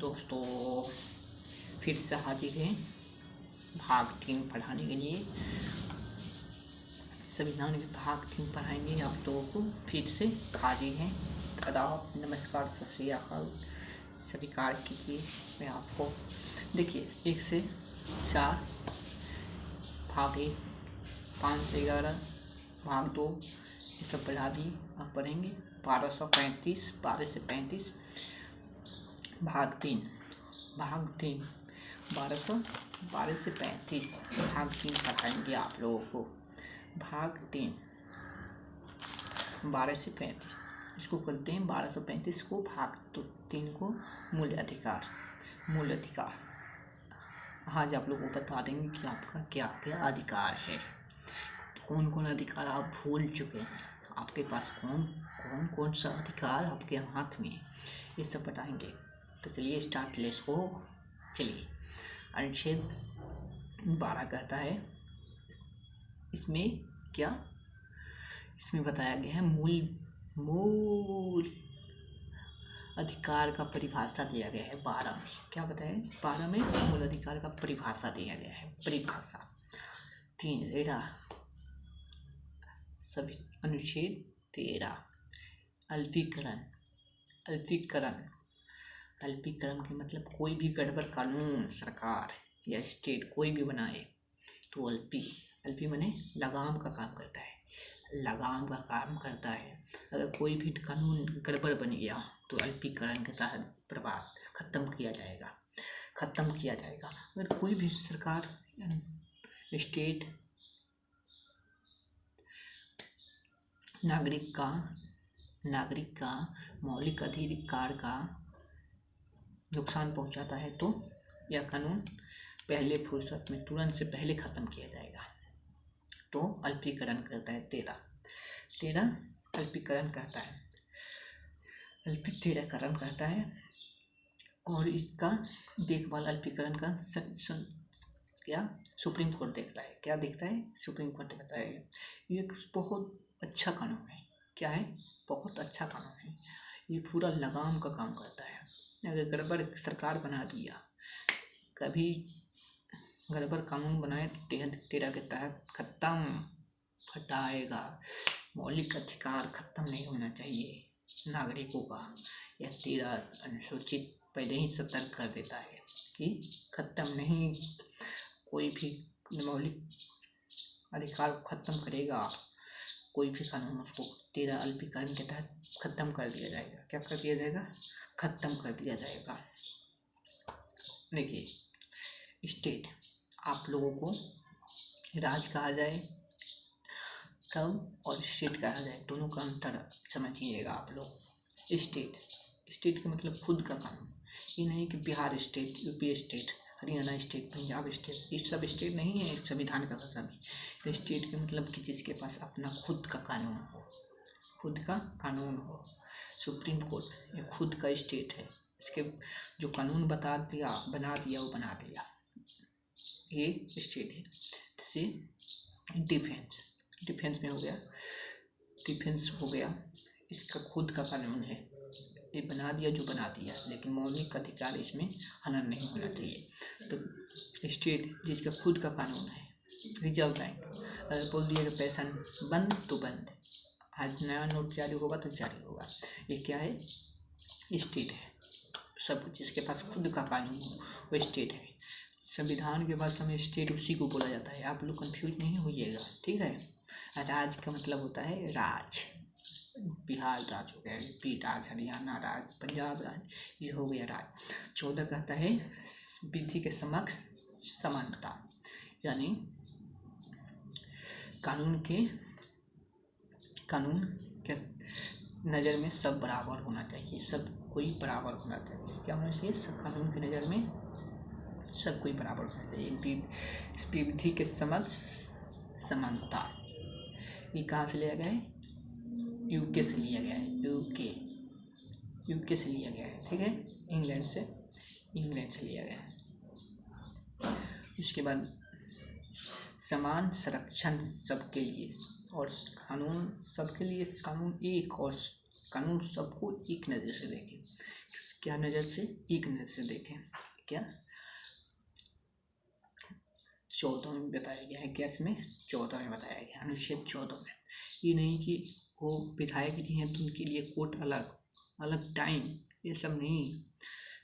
दोस्तों, फिर से हाजिर हैं भाग 3 पढ़ाने के लिए। संविधान के भाग 3 पढ़ाएंगे आप लोगों को। फिर से हाजिर हैं। आदाब, नमस्कार, सत श्री अकाल, स्वीकार कीजिए। मैं आपको देखिए 1 से 4 भाग 1, 5 से 11 भाग 2 ये सब पढ़ा दिए। अब पढ़ेंगे 12 से 35 भाग 3 12 से 35 भाग 3 पढ़ाएंगे आप लोगों को। भाग 3 12 से 35 इसको करते हैं। 12 से 35 को भाग 3 को मूल अधिकार। आज आप लोगों को बता देंगे कि आपका क्या क्या अधिकार है, कौन कौन अधिकार आप भूल चुके हैं, आपके पास कौन सा अधिकार आपके हाथ में, ये सब बताएंगे। तो चलिए स्टार्ट, लेट्स गो। चलिए, अनुच्छेद 12 कहता है, इसमें बताया गया है मूल अधिकार का परिभाषा दिया गया है। 12 में क्या बताया? 12 में मूल अधिकार का परिभाषा दिया गया है। परिभाषा 13 सभी अनुच्छेद 13 अल्पीकरण के मतलब कोई भी गड़बड़ कानून सरकार या स्टेट कोई भी बनाए तो अल्पी माने लगाम का काम करता है। अगर कोई भी कानून गड़बड़ बन गया तो अल्पीकरण के तहत प्रभाव खत्म किया जाएगा। अगर कोई भी सरकार स्टेट नागरिक का मौलिक अधिकार का नुकसान पहुंचाता है तो यह कानून पहले फुर्सत में तुरंत से पहले खत्म किया जाएगा। तो अल्पीकरण करता है 13 अल्पीकरण करता है और इसका देखभाल अल्पीकरण का सुप्रीम कोर्ट देखता है। क्या देखता है? सुप्रीम कोर्ट देखता है। ये बहुत अच्छा कानून है। क्या है? बहुत अच्छा कानून है। ये पूरा लगाम का काम करता है। अगर गड़बड़ सरकार बना दिया, कभी गड़बड़ कानून बनाए तो 13 के तहत खत्म हटाएगा। मौलिक अधिकार खत्म नहीं होना चाहिए नागरिकों का। यह 13 अनुसूचित पहले ही सतर्क कर देता है कि खत्म नहीं, कोई भी मौलिक अधिकार को खत्म करेगा कोई भी कानून, उसको 13 अल्पीकरण के तहत खत्म कर दिया जाएगा। क्या कर दिया जाएगा? खत्म कर दिया जाएगा। देखिए, स्टेट आप लोगों को राज कहा जाए कब और स्टेट कहा जाए, दोनों का अंतर समझिएगा आप लोग। स्टेट का मतलब खुद का कानून। ये नहीं कि Bihar state, UP state, Haryana state, Punjab state, ये सब स्टेट नहीं है संविधान का भाषा में। स्टेट के मतलब कि जिसके पास अपना खुद का कानून हो। सुप्रीम कोर्ट ये खुद का स्टेट है। इसके जो कानून बना दिया ये स्टेट है। जैसे डिफेंस में हो गया, इसका खुद का कानून है। ये बना दिया, लेकिन मौलिक अधिकार इसमें हनन नहीं होना चाहिए। तो स्टेट जिसका खुद का कानून है। रिजर्व बैंक अगर बोल दिया कि पैसा बंद तो बंद, आज नया नोट जारी होगा तो जारी होगा। ये क्या है? स्टेट है। सब कुछ जिसके पास खुद का कानून हो वो स्टेट है। संविधान के भाषा में स्टेट उसी को बोला जाता है। आप लोग कंफ्यूज नहीं होइएगा, ठीक है। राज का मतलब होता है राज। बिहार राज हो गया, यूपी राज, हरियाणा राज, पंजाब राज, ये हो गया राज। 14 कहता है विधि के समक्ष समानता, यानी कानून के नज़र में सब बराबर होना चाहिए। सब कोई बराबर होना चाहिए। क्या होना चाहिए? सब कानून की नज़र में सब कोई बराबर होना चाहिए। विधि के समक्ष समानता ये कहाँ से लिया गया है? यूके से लिया गया है। यूके से लिया गया है, ठीक है। इंग्लैंड से लिया गया है। उसके बाद समान संरक्षण सबके लिए और कानून सबके लिए, कानून एक और कानून सबको एक नज़र से देखे। क्या नज़र से, एक नज़र से देखें। क्या 14 में बताया गया है, क्या इसमें 14 में बताया गया, अनुच्छेद 14 में। ये नहीं कि वो विधायक जी हैं तो उनके लिए कोर्ट अलग, अलग टाइम, ये सब नहीं।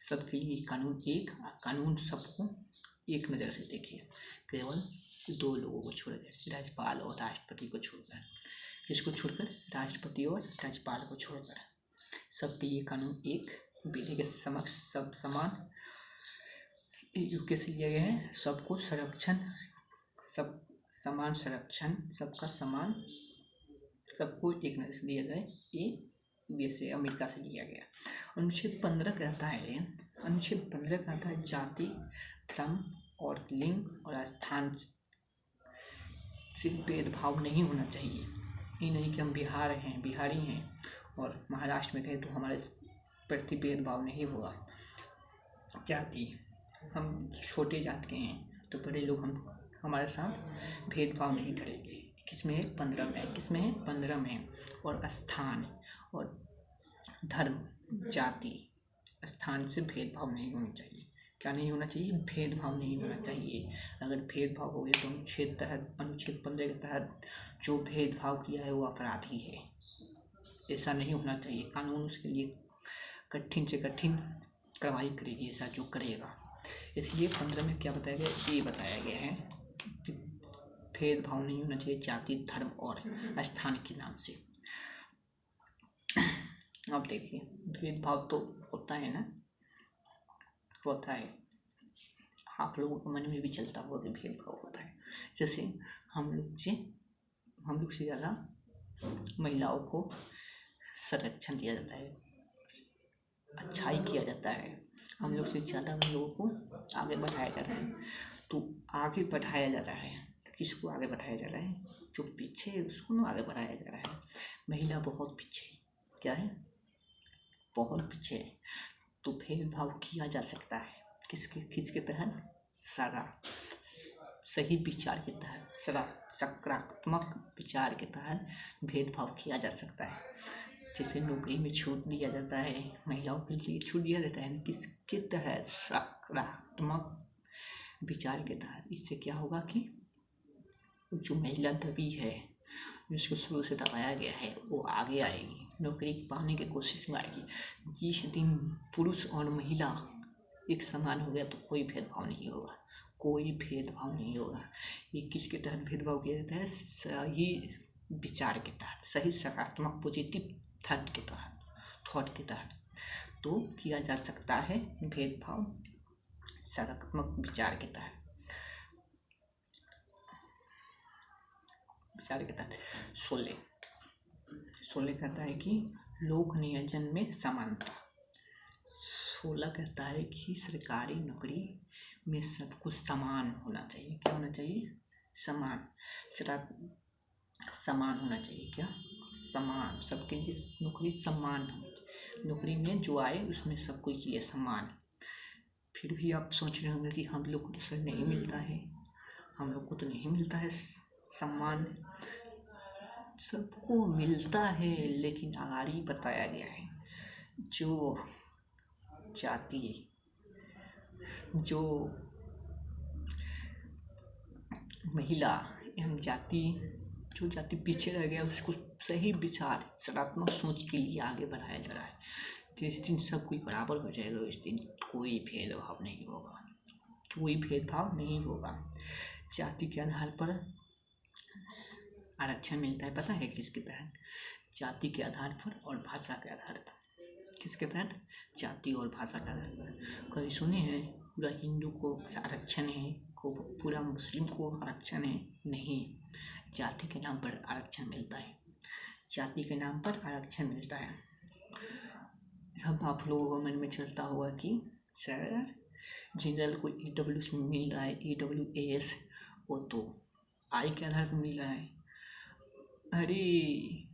सबके लिए कानून एक, कानून सबको एक नज़र से देखिए। केवल 2 लोगों को छोड़कर, राज्यपाल और राष्ट्रपति को छोड़कर। किसको छोड़कर? राष्ट्रपति और राज्यपाल को छोड़कर सबके लिए कानून एक, विधि के समक्ष सब समान। यूके से लिया गया है, सबको संरक्षण, सब समान संरक्षण, सबका समान, सबको एक नज़र से दिया जाए। ये यूएसए अमेरिका से लिया गया। अनुच्छेद 15 कहता है, अनुच्छेद 15 कहता है जाति, धर्म और लिंग और स्थान से भेदभाव नहीं होना चाहिए। ये नहीं कि हम बिहारी हैं और महाराष्ट्र में कहें तो हमारे प्रति भेदभाव नहीं होगा। जाति, हम छोटे जात के हैं तो बड़े लोग हमारे साथ भेदभाव नहीं करेंगे। किसमें है? 15 में। किसमें है? 15 में। और स्थान और धर्म, जाति, स्थान से भेदभाव नहीं होना चाहिए। क्या नहीं होना चाहिए? भेदभाव नहीं होना चाहिए। अगर भेदभाव हो गया तो अनुच्छेद 15 के तहत जो भेदभाव किया है वो अपराधी है। ऐसा नहीं होना चाहिए। कानून उसके लिए कठिन से कठिन कार्रवाई करेगी ऐसा जो करेगा। इसलिए 15 में क्या बताया गया? ये बताया गया है भेदभाव नहीं होना चाहिए जाति, धर्म और स्थान के नाम से। अब देखिए, भेदभाव तो होता है ना, होता है, आप लोगों के मन में भी चलता होगा कि भेदभाव होता है। जैसे हम लोग से ज़्यादा महिलाओं को संरक्षण दिया जाता है, अच्छाई किया जाता है, हम लोग से ज़्यादा हम लोगों को आगे बढ़ाया जा रहा है। तो आगे बढ़ाया जा रहा है, किसको आगे बढ़ाया जा रहा है? जो पीछे है उसको ना आगे बढ़ाया जा रहा है। महिला बहुत पीछे है। क्या है? बहुत पीछे है। तो भेदभाव किया जा सकता है किसके तहत? सही विचार के तहत, सकारात्मक विचार के तहत भेदभाव किया जा सकता है। जैसे नौकरी में छूट दिया जाता है, महिलाओं के लिए छूट दिया जाता है, किसके तहत? सकारात्मक विचार के तहत। इससे क्या होगा कि जो महिला दबी है, जिसको शुरू से दबाया गया है, वो आगे आएगी, नौकरी पाने की कोशिश में आएगी। जिस दिन पुरुष और महिला एक समान हो गया तो कोई भेदभाव नहीं होगा, कोई भेदभाव नहीं होगा। ये किसके तहत भेदभाव किया जाता है? सही विचार के तहत, सही सकारात्मक पॉजिटिव थॉट के तहत तो किया जा सकता है भेदभाव सकारात्मक विचार के तहत। 16 कहता है कि लोक नियोजन में समानता। 16 कहता है कि सरकारी नौकरी में सब कुछ समान होना चाहिए। क्या होना चाहिए? समान होना चाहिए। क्या? समान, सबके लिए नौकरी समान होनी चाहिए। नौकरी में जो आए उसमें सबको के लिए समान। फिर भी आप सोच रहे होंगे कि हम लोग को तो सर नहीं मिलता है, हम लोग को तो नहीं मिलता है सम्मान। सबको मिलता है, लेकिन आगे बताया गया है जो जाति, जो महिला यानी जो जाति पीछे रह गया उसको सही विचार, सकारात्मक सोच के लिए आगे बढ़ाया जा रहा है। जिस दिन सब कोई बराबर हो जाएगा उस दिन कोई भेदभाव नहीं होगा, कोई भेदभाव नहीं होगा। जाति के आधार पर आरक्षण मिलता है, पता है किसके तहत? जाति के आधार पर और भाषा के आधार पर। किसके तहत? जाति और भाषा के आधार पर। कभी सुने हैं पूरा हिंदू को आरक्षण है, को पूरा मुस्लिम को आरक्षण है? नहीं, जाति के नाम पर आरक्षण मिलता है, जाति के नाम पर आरक्षण मिलता है। अब आप लोगों को मन में चलता होगा कि सर जनरल को EWS मिल रहा है, EWS, वो तो आय के आधार पर मिल रहा है। अरे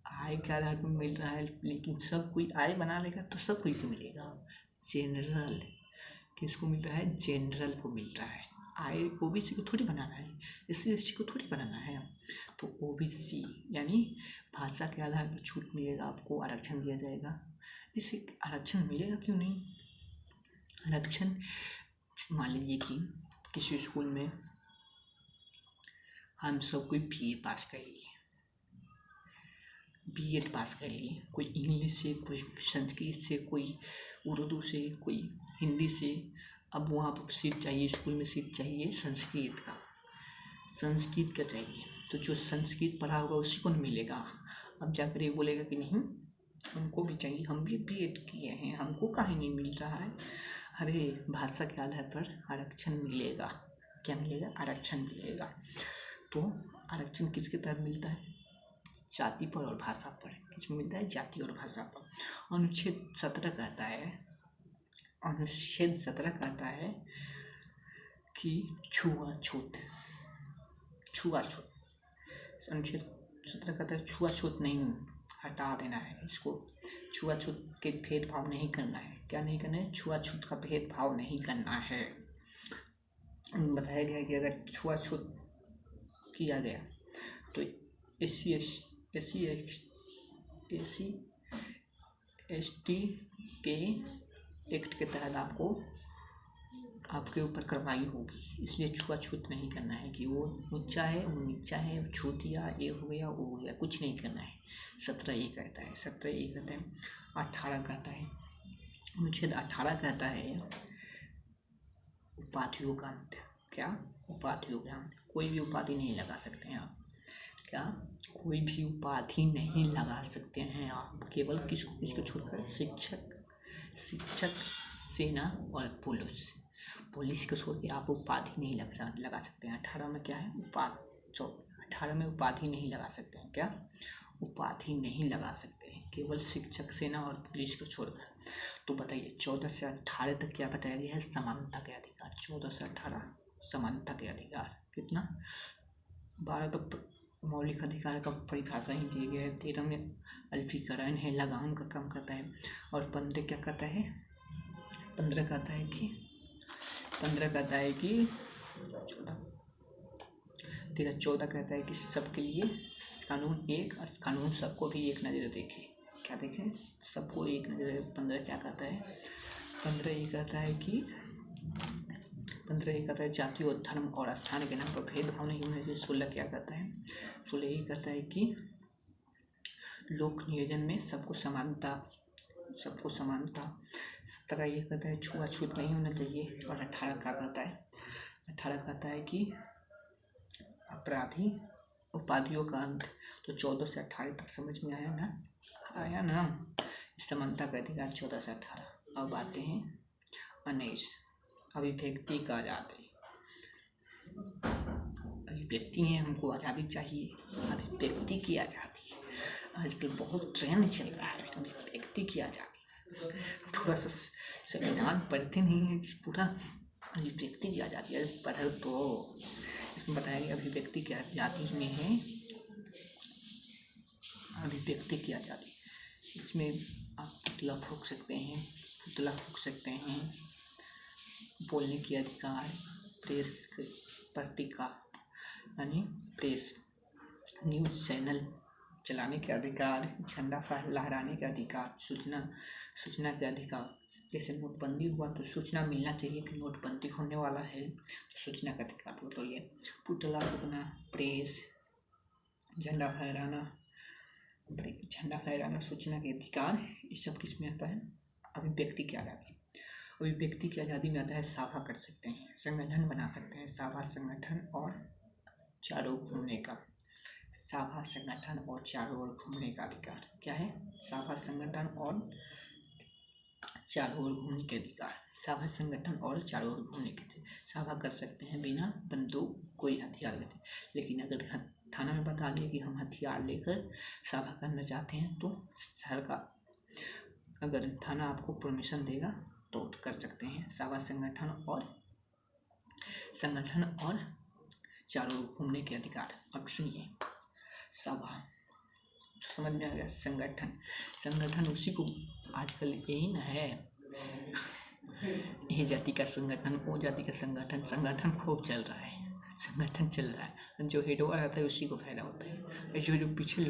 आय के आधार पर मिल रहा है, लेकिन सब कोई आय बना लेगा तो सब कोई को मिलेगा। जनरल किसको मिल रहा है? जनरल को मिल रहा है। आय OBC को थोड़ी बनाना है, SC ST को थोड़ी बनाना है। तो OBC यानी भाषा के आधार पर छूट मिलेगा, आपको आरक्षण दिया जाएगा। जिससे आरक्षण मिलेगा क्यों नहीं। आरक्षण, मान लीजिए कि किसी स्कूल में हम सब कोई BA पास कर लिए, B.Ed पास कर लिए, कोई इंग्लिश से, कोई संस्कृत से, कोई उर्दू से, कोई हिंदी से। अब वहाँ पर सीट चाहिए, स्कूल में सीट चाहिए संस्कृत का चाहिए, तो जो संस्कृत पढ़ा होगा उसी को नहीं मिलेगा। अब जाकर ये बोलेगा कि नहीं हमको भी चाहिए, हम भी B.Ed किए हैं, हमको काहे नहीं मिल रहा है। अरे भाषा के आधार पर आरक्षण मिलेगा। क्या मिलेगा? आरक्षण मिलेगा। तो आरक्षण किसके तहत मिलता है? जाति पर और भाषा पर। किसमें मिलता है? जाति और भाषा पर। अनुच्छेद 17 कहता है कि छुआछूत, अनुच्छेद 17 कहता है छुआछूत नहीं, हटा देना है इसको। छुआछूत के भेदभाव नहीं करना है। क्या नहीं करना है? छुआछूत का भेदभाव नहीं करना है। बताया गया कि अगर छुआछूत किया गया तो SC ST के एक्ट के तहत आपके ऊपर कार्रवाई होगी। इसलिए छुआछूत नहीं करना है कि वो ऊंचा है, वो नीचा है, छू दिया, ये हो गया, वो हो गया, कुछ नहीं करना है। 17 ये कहता है। 17 ये कहता है। 18 कहता है, अनुच्छेद 18 कहता है उपाधियों का अंत। क्या? उपाधियों का अंत। कोई भी उपाधि नहीं लगा सकते हैं आप। क्या? कोई भी उपाधि नहीं लगा सकते हैं आप। केवल किसको छोड़कर? शिक्षक, सेना और पुलिस को छोड़ के आप उपाधि नहीं लगा सकते हैं। 18 में क्या है? 18 में उपाधि नहीं लगा सकते हैं। क्या? उपाधि नहीं लगा सकते हैं, केवल शिक्षक, सेना और पुलिस को छोड़कर। तो बताइए 14 से 18 तक क्या बताया गया है? समानता के अधिकार। 14 से 18 समानता के अधिकार। कितना? 12 तो मौलिक अधिकार का परिभाषा ही दी गई है। 13 में अल्पीकरण है, लगाम का काम करता है। और 15 क्या कहता है? 15 कहता है कि 14 कहता है कि सबके लिए कानून एक, और कानून सबको भी एक नज़र देखे। क्या देखें? सबको एक नज़र। 15 क्या कहता है? 15 ये कहता है जाति और धर्म और स्थान के नाम पर भेदभाव नहीं होना चाहिए। 16 क्या कहता है? 16 ये कहता है कि लोक नियोजन में सबको समानता। 17 ये कहता है छुआछूत नहीं होना चाहिए। और 18 क्या कहता है? 18 कहता है कि अपराधी उपाधियों का अंत। तो 14 से 18 तक समझ में आया ना? समानता का अधिकार 14 से 18। अब आते हैं 19, अभिव्यक्ति का आज़ादी। अभिव्यक्ति में हमको आज़ादी चाहिए। अभिव्यक्ति की आज़ादी आजकल बहुत ट्रेंड चल रहा है। अभिव्यक्ति की आज़ादी। थोड़ा सा संविधान पढ़ते नहीं है कि पूरा अभिव्यक्ति की आज़ादी पढ़ो तो इसमें बताया गया अभिव्यक्ति की आज़ादी में है अभिव्यक्ति की आज़ादी। इसमें आप पुतला फूंक सकते हैं, बोलने की अधिकार, प्रेस पत्रिका यानी प्रेस, न्यूज़ चैनल चलाने के अधिकार, झंडा लहराने के अधिकार, सूचना के अधिकार। जैसे नोटबंदी हुआ तो सूचना मिलना चाहिए कि नोटबंदी होने वाला है, तो सूचना का अधिकार। तो ये पुतला फूंकना, प्रेस, झंडा फहराना, सूचना के अधिकार, ये सब किस में आता है? अभिव्यक्ति की आज़ादी। अभिव्यक्ति की आज़ादी में आता है सभा कर सकते हैं, संगठन बना सकते हैं। सभा, संगठन और चारों घूमने का। सभा, संगठन और चारों ओर घूमने का अधिकार। क्या है? सभा, संगठन और चारों ओर घूमने के अधिकार। सभा, संगठन और चारों ओर घूमने के। सभा कर सकते हैं बिना बंदूक, कोई हथियार लेते। लेकिन अगर थाना में बता दिया कि हम हथियार लेकर सभा करना चाहते हैं तो सरकार, अगर थाना आपको परमिशन देगा तो कर सकते हैं। सभा, संगठन और चारों ओर घूमने के अधिकार। अब सुनिए, सभा समझ में आ गया। संगठन उसी को आजकल यही ना है, ये जाति का संगठन, वो जाति का संगठन खूब चल रहा है। जो हेड ओवर आता है उसी को फायदा होता है। जो पीछे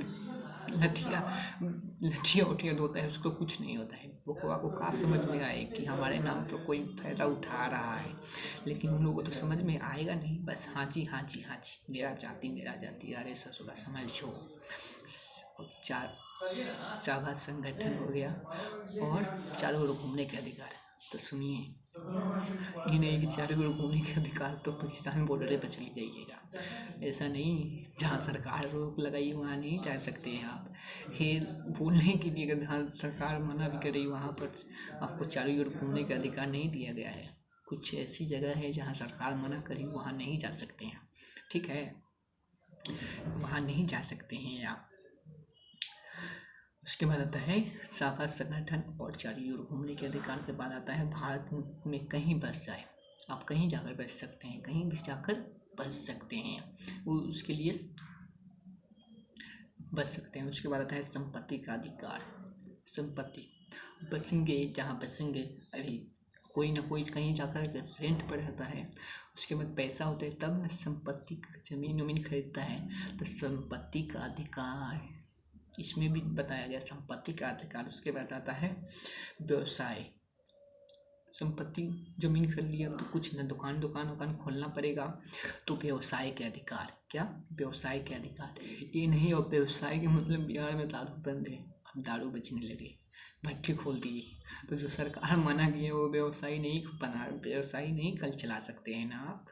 लठिया उठिया होता है, उसको कुछ नहीं होता है। बोकवा को कहाँ समझ में आए कि हमारे नाम पर कोई फायदा उठा रहा है, लेकिन उन लोगों को तो समझ में आएगा नहीं। बस हाँ जी हाँ जी हाँ जी, मेरा जाति, अरे ससुरा समझ लो। चाबा संगठन हो गया और चारों ओर घूमने के अधिकार। तो सुनिए, ये नहीं कि चारों ओर घूमने के अधिकार तो पाकिस्तान बॉर्डर पर चली जाइएगा, ऐसा नहीं। जहाँ सरकार रोक लगाई वहाँ नहीं जा सकते हैं आप। ये बोलने के लिए अगर जहाँ सरकार मना भी कर रही वहाँ पर आपको चारों ओर घूमने का अधिकार नहीं दिया गया है। कुछ ऐसी जगह है जहाँ सरकार मना करी वहाँ नहीं जा सकते हैं, ठीक है, वहाँ नहीं जा सकते हैं आप। उसके बाद आता है साफा संगठन और चारों ओर घूमने के अधिकार के बाद आता है भारत में कहीं बस जाए, आप कहीं जाकर बस सकते हैं, कहीं भी जाकर बस सकते हैं, वो उसके लिए बच सकते हैं। उसके बाद आता है संपत्ति का अधिकार। संपत्ति बसेंगे जहाँ बसेंगे, अभी कोई ना कोई कहीं जाकर रेंट पर रहता है, उसके बाद पैसा होता है तब न संपत्ति जमीन वमीन खरीदता है। तो संपत्ति का अधिकार इसमें भी बताया गया, संपत्ति का अधिकार। उसके बाद आता है व्यवसाय। संपत्ति जमीन खरीद लिया तो कुछ न दुकान खोलना पड़ेगा, तो व्यवसाय के अधिकार। क्या? व्यवसाय के अधिकार। ये नहीं और व्यवसाय के मतलब बिहार में दारू बंद है, अब दारू बेचने लगे, भट्टी खोल दिए, तो जो सरकार मना की है वो व्यवसाय नहीं कल चला सकते हैं ना आप।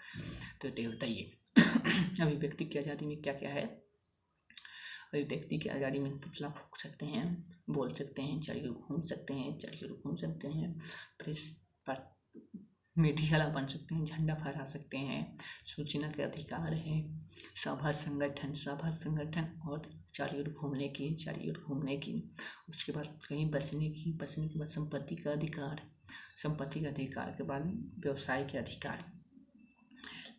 तो बताइए अभिव्यक्ति की आज़ादी में क्या क्या है? अभिव्यक्ति की आज़ादी में पुतला फूंक सकते हैं, बोल सकते हैं, चारों ओर घूम सकते हैं, प्रेस पर मीडिया बन सकते हैं, झंडा फहरा सकते हैं, सूचना के अधिकार है, सभा संगठन और चारों ओर घूमने की। उसके बाद कहीं बसने के बाद संपत्ति का अधिकार के बाद व्यवसाय के अधिकार।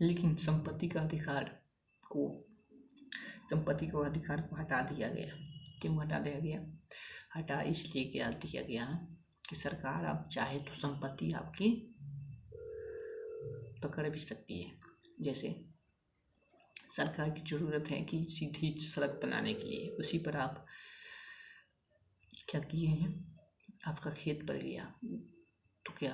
लेकिन संपत्ति का अधिकार को हटा दिया गया। क्यों हटा दिया गया? इसलिए दिया गया कि सरकार अब चाहे तो संपत्ति आपकी पकड़ भी सकती है। जैसे सरकार की ज़रूरत है कि सीधी सड़क बनाने के लिए, उसी पर आप क्या किए हैं, आपका खेत पड़ गया तो क्या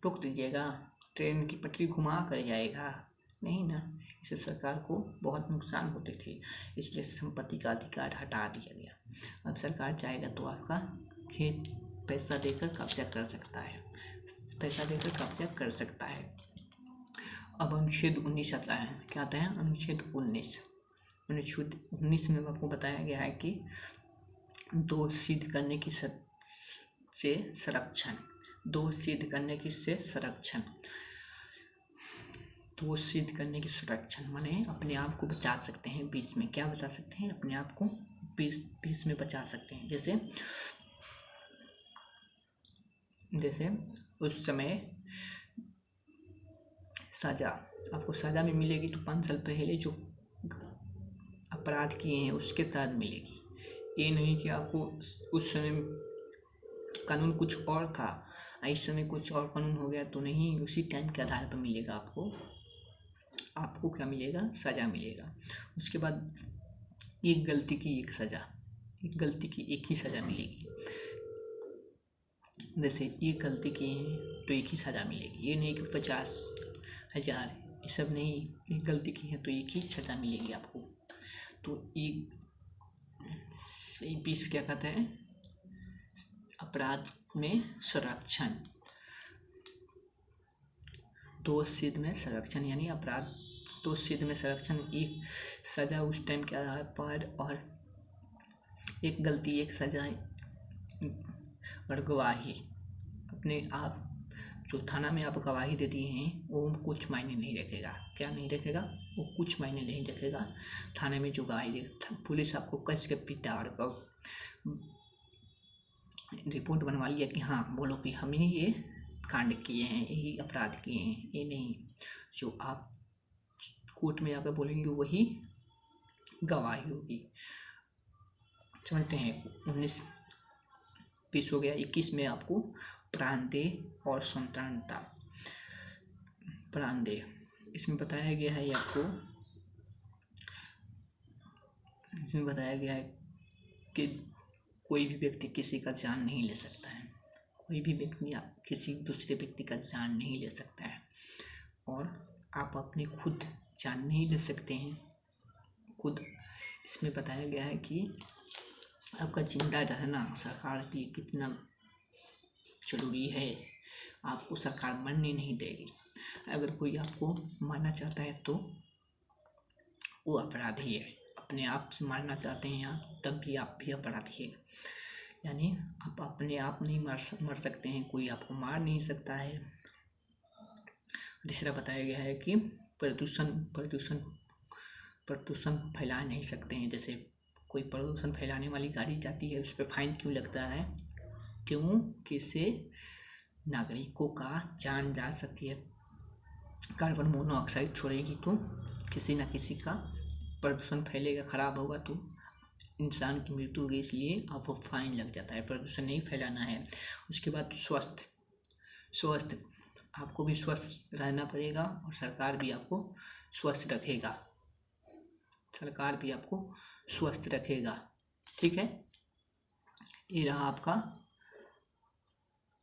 रोक दीजिएगा? ट्रेन की पटरी घुमा कर जाएगा? नहीं ना, इससे सरकार को बहुत नुकसान होते थे, इसलिए संपत्ति का अधिकार हटा दिया गया। अब सरकार चाहेगा तो आपका खेत पैसा देकर कब्जा कर सकता है। अब अनुच्छेद 19 आता है। क्या आता है? अनुच्छेद 19 में आपको बताया गया है कि दोष सिद्ध करने की संरक्षण। दोष सिद्ध करने की संरक्षण माने अपने आप को बचा सकते हैं बीच में। क्या बचा सकते हैं? अपने आप को बीच में बचा सकते हैं। जैसे उस समय आपको सजा भी मिलेगी तो 5 साल पहले जो अपराध किए हैं उसके तहत मिलेगी। ये नहीं कि आपको उस समय कानून कुछ और था, इस समय कुछ और कानून हो गया तो नहीं, उसी टाइम के आधार पर मिलेगा आपको क्या मिलेगा? सजा मिलेगा। उसके बाद एक गलती की एक ही सजा मिलेगी। जैसे एक गलती की है तो एक ही सजा मिलेगी, ये नहीं कि 50,000, ये सब नहीं। एक गलती की है तो एक ही सजा मिलेगी आपको। तो एक बीच क्या कहते हैं? अपराध में संरक्षण, दोष सिद्ध में संरक्षण, यानी अपराध दोष सिद्ध में संरक्षण, एक सजा उस टाइम के आधार पर, और एक गलती एक सजा और गवाही। अपने आप जो थाना में आप गवाही दे दिए हैं वो कुछ मायने नहीं रखेगा। क्या नहीं रखेगा? वो कुछ मायने नहीं रखेगा। थाने में जो गवाही दे, पुलिस आपको कस के पीटा और रिपोर्ट बनवा लिया कि हाँ बोलो कि हम ही ये कांड किए हैं, यही अपराध किए हैं, ये नहीं। जो आप कोर्ट में जाकर बोलेंगे वही गवाही होगी। समझते हैं? 19-20 हो गया। 21 में आपको प्राणदेय और स्वतंत्रता। प्राणदेय इसमें बताया गया है कि कोई भी व्यक्ति किसी का जान नहीं ले सकता है, कोई भी व्यक्ति किसी दूसरे व्यक्ति का जान नहीं ले सकता है, और आप अपने खुद जान नहीं ले सकते हैं। खुद इसमें बताया गया है कि आपका जिंदा रहना सरकार के लिए कितना जरूरी है। आपको सरकार मरने नहीं देगी। अगर कोई आपको मारना चाहता है तो वो अपराधी है। अपने आप से मारना चाहते हैं आप, तब भी आप भी अपराधी है। यानी आप अपने आप नहीं मर सकते हैं, कोई आपको मार नहीं सकता है। तीसरा बताया गया है कि प्रदूषण फैला नहीं सकते हैं। जैसे कोई प्रदूषण फैलाने वाली गाड़ी जाती है, उस पर फाइन क्यों लगता है? क्यों? कि इससे नागरिकों का जान जा सके। कार्बन मोनोऑक्साइड छोड़ेगी तो किसी न किसी का प्रदूषण फैलेगा, खराब होगा तो इंसान की मृत्यु होगी, इसलिए अब वो फाइन लग जाता है। प्रदूषण नहीं फैलाना है। उसके बाद स्वस्थ आपको भी स्वस्थ रहना पड़ेगा, और सरकार भी आपको स्वस्थ रखेगा। ठीक है, ये रहा आपका